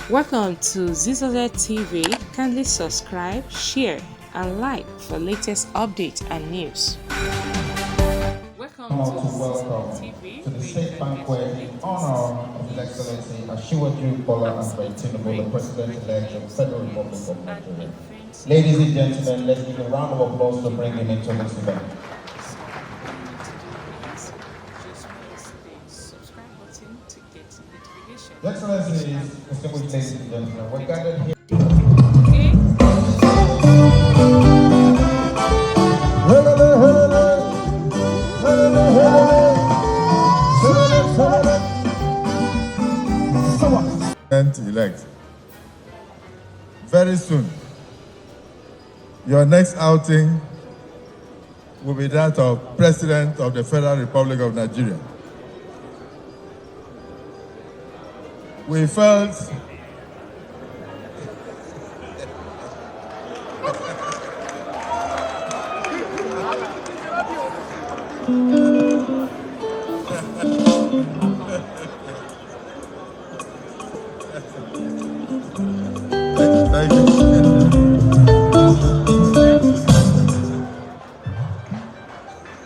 Welcome to Zisodel TV. Kindly subscribe, share, and like for latest updates and news. Welcome to welcome TV, to the state banquet in honor of His Excellency Asiwaju Bola and Tinubu, the President-elect of the Federal Republic of Nigeria. Ladies and gentlemen, let's give a round of applause to bring him into this event. Your Excellency, distinguished ladies and gentlemen, we're gathered here. Elect. Very soon, your next outing will be that of President of the Federal Republic of Nigeria. We felt